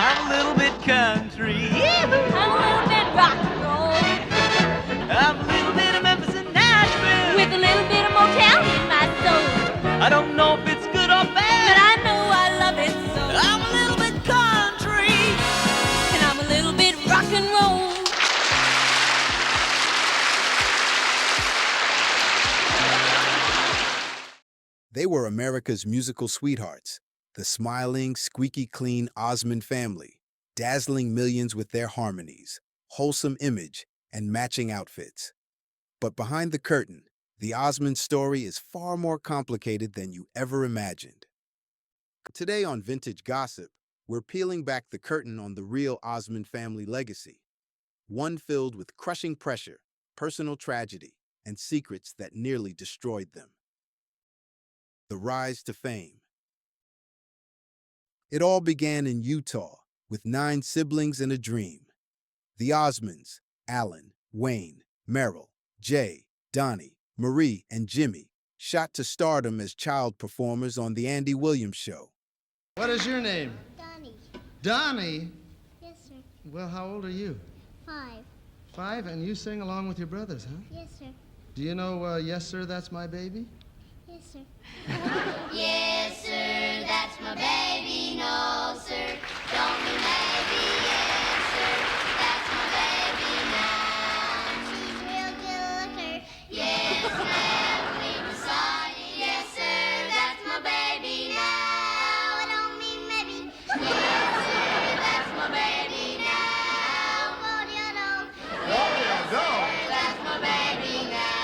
I'm a little bit country. I'm a little bit rock and roll. I'm a little bit of Memphis and Nashville. With a little bit of Motown in my soul. I don't know if it's good or bad, But I know I love it so. I'm a little bit country. And I'm a little bit rock and roll. They were America's musical sweethearts, the smiling, squeaky clean Osmond family, dazzling millions with their harmonies, wholesome image, and matching outfits. But behind the curtain, the Osmond story is far more complicated than you ever imagined. Today on Vintage Gossip, we're peeling back the curtain on the real Osmond family legacy, one filled with crushing pressure, personal tragedy, and secrets that nearly destroyed them. The rise to fame. It all began in Utah with 9 siblings and a dream. The Osmonds, Alan, Wayne, Merrill, Jay, Donnie, Marie, and Jimmy, shot to stardom as child performers on The Andy Williams Show. What is your name? Donnie. Donnie? Yes, sir. Well, how old are you? 5. 5, and you sing along with your brothers, huh? Yes, sir. Do you know, Yes, Sir, That's My Baby? Yes, sir. Yes, sir, that's my baby. No, sir, don't be maybe. Yes, sir, that's my baby now. She's a real good looker. Yes, ma'am, we decided. Yes, sir, that's my baby now. I don't mean maybe. Yes, sir, that's my baby now. Rodeo dog. Yes, sir, that's my baby now.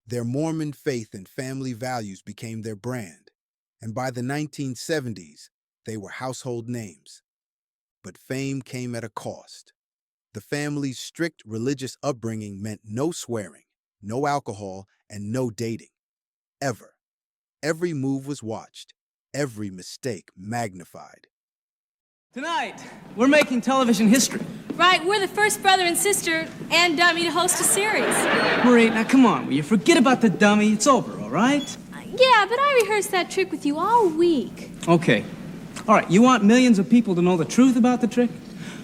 Their Mormon faith and family values became their brand, and by the 1970s, they were household names. But fame came at a cost. The family's strict religious upbringing meant no swearing, no alcohol, and no dating. Ever. Every move was watched, every mistake magnified. Tonight, we're making television history. Right, we're the first brother and sister and dummy to host a series. Marie, now come on, will you forget about the dummy? It's over, all right? Yeah, but I rehearsed that trick with you all week. Okay. All right, you want millions of people to know the truth about the trick?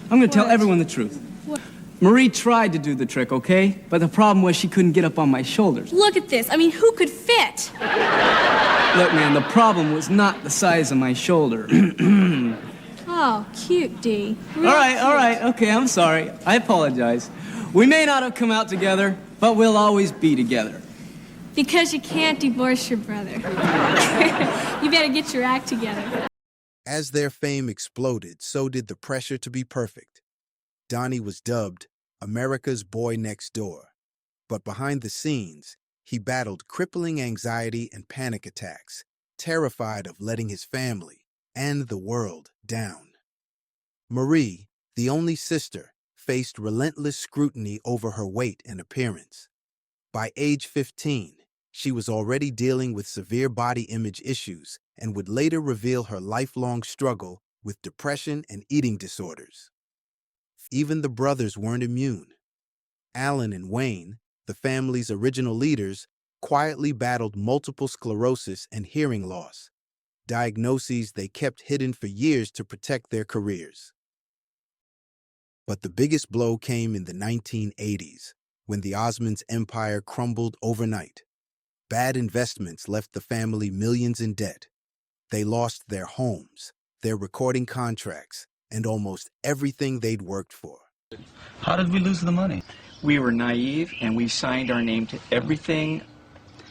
I'm going to tell What? everyone the truth. What? Marie tried to do the trick, okay? But the problem was she couldn't get up on my shoulders. Look at this. I mean, who could fit? Look, man, the problem was not the size of my shoulder. Oh, cute, Dee. Real All right, cute. okay, I'm sorry. I apologize. We may not have come out together, but we'll always be together. Because you can't divorce your brother. You better get your act together. As their fame exploded, so did the pressure to be perfect. Donnie was dubbed America's Boy Next Door. But behind the scenes, he battled crippling anxiety and panic attacks, terrified of letting his family and the world down. Marie, the only sister, faced relentless scrutiny over her weight and appearance. By age 15, she was already dealing with severe body image issues and would later reveal her lifelong struggle with depression and eating disorders. Even the brothers weren't immune. Alan and Wayne, the family's original leaders, quietly battled multiple sclerosis and hearing loss, diagnoses they kept hidden for years to protect their careers. But the biggest blow came in the 1980s, when the Osmonds' empire crumbled overnight. Bad investments left the family millions in debt. They lost their homes, their recording contracts, and almost everything they'd worked for. How did we lose the money? We were naive, and we signed our name to everything.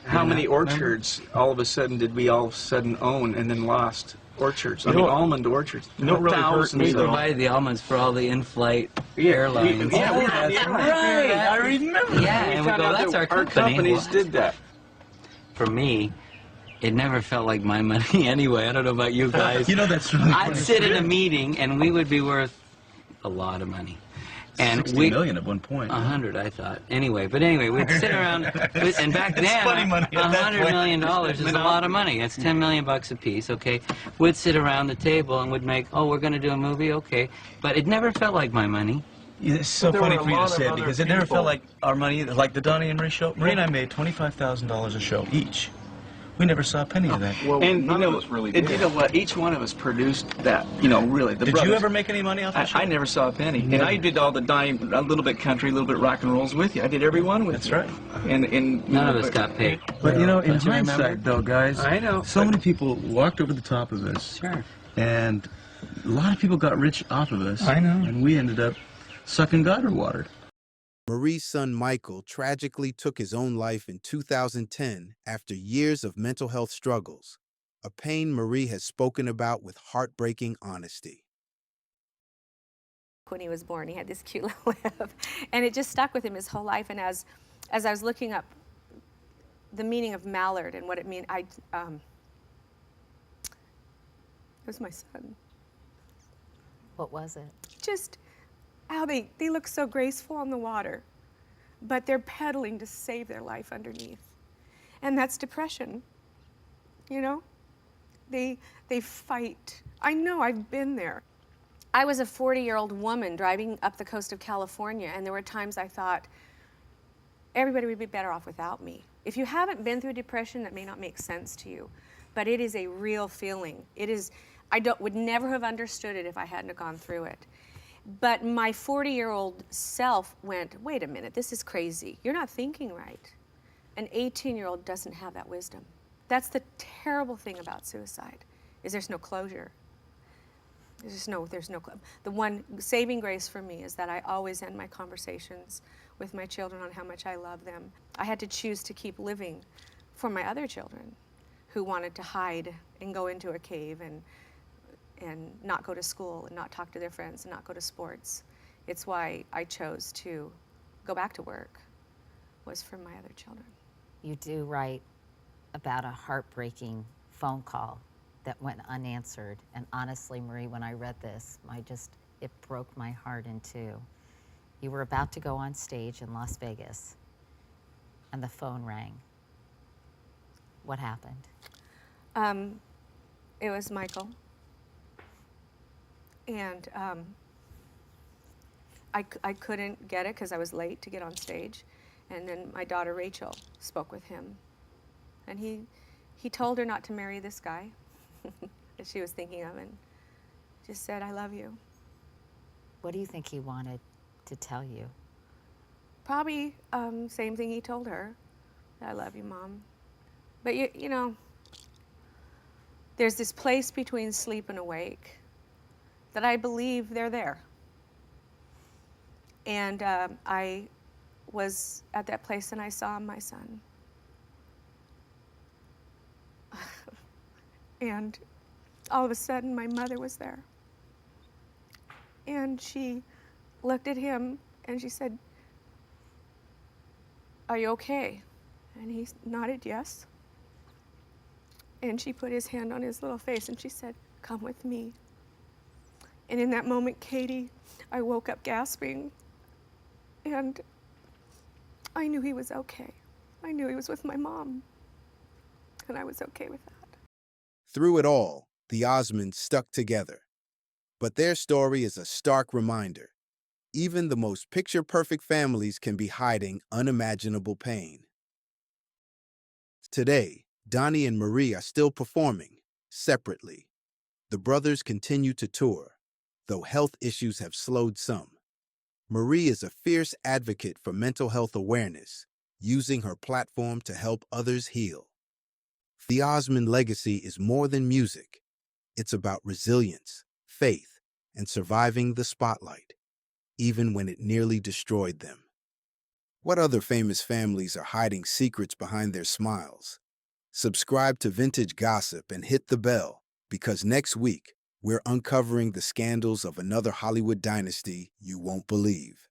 How many orchards all of a sudden did we all of a sudden own and then lost? Orchards. I mean, almond orchards. You know what really hurt me, We though? provided the almonds for all the in-flight airlines. Right. I remember. Yeah, We and we found go, out that's that our company. companies did that. For me, it never felt like my money anyway. I don't know about you guys. You know, that's really I'd funny. sit in a meeting, and we would be worth a lot of money. And 60 million at one point. 100, I thought. Anyway, we'd sit around, and back It's funny then, money at that $100 point. million is a lot of money. That's $10 million a piece, okay? We'd sit around the table and we'd make, oh, we're going to do a movie, okay. But it never felt like my money. It's so There funny were a for you to lot of say it other because it never people. felt like our money, like the Donnie and Marie show. Marie and I made $25,000 a show each. We never saw a penny of that. Well, and you know, and you know what? Each one of us produced that. You know, really. The Did brothers. you ever make any money off the show? I never saw a penny, and I did all the dime, a little bit country, a little bit rock and rolls with you. I did every one with That's you. right. And None of us got paid. But you know, in Don't you remember? hindsight, though, guys, I know. so many people walked over the top of us. Sure. And a lot of people got rich off of us. I know. And we ended up sucking gutter water. Marie's son Michael tragically took his own life in 2010 after years of mental health struggles, a pain Marie has spoken about with heartbreaking honesty. When he was born, he had this cute little lip, and it just stuck with him his whole life. And as I was looking up the meaning of mallard and what it means, it was my son. What was it? Just how they look so graceful on the water, but they're pedaling to save their life underneath. And that's depression, you know? They fight. I know, I've been there. I was a 40-year-old woman driving up the coast of California, and there were times I thought, everybody would be better off without me. If you haven't been through depression, that may not make sense to you, but it is a real feeling. It is, would never have understood it if I hadn't have gone through it. But my 40-year-old self went, wait a minute, this is crazy. You're not thinking right. An 18-year-old doesn't have that wisdom. That's the terrible thing about suicide, is there's no closure. The one saving grace for me is that I always end my conversations with my children on how much I love them. I had to choose to keep living for my other children who wanted to hide and go into a cave and not go to school and not talk to their friends and not go to sports. It's why I chose to go back to work, was for my other children. You do write about a heartbreaking phone call that went unanswered. And honestly, Marie, when I read this, it broke my heart in two. You were about to go on stage in Las Vegas, and the phone rang. What happened? It was Michael. And I couldn't get it because I was late to get on stage. And then my daughter Rachel spoke with him. And he told her not to marry this guy that she was thinking of, and just said, I love you. What do you think he wanted to tell you? Probably same thing he told her, I love you, Mom. But you know, there's this place between sleep and awake that I believe they're there. And I was at that place and I saw my son. And all of a sudden, my mother was there. And she looked at him and she said, are you okay? And he nodded yes. And she put his hand on his little face and she said, come with me. And in that moment, Katie, I woke up gasping. And I knew he was okay. I knew he was with my mom. And I was okay with that. Through it all, the Osmonds stuck together. But their story is a stark reminder. Even the most picture-perfect families can be hiding unimaginable pain. Today, Donnie and Marie are still performing, separately. The brothers continue to tour, though health issues have slowed some. Marie is a fierce advocate for mental health awareness, using her platform to help others heal. The Osmond legacy is more than music. It's about resilience, faith, and surviving the spotlight, even when it nearly destroyed them. What other famous families are hiding secrets behind their smiles? Subscribe to Vintage Gossip and hit the bell, because next week, we're uncovering the scandals of another Hollywood dynasty you won't believe.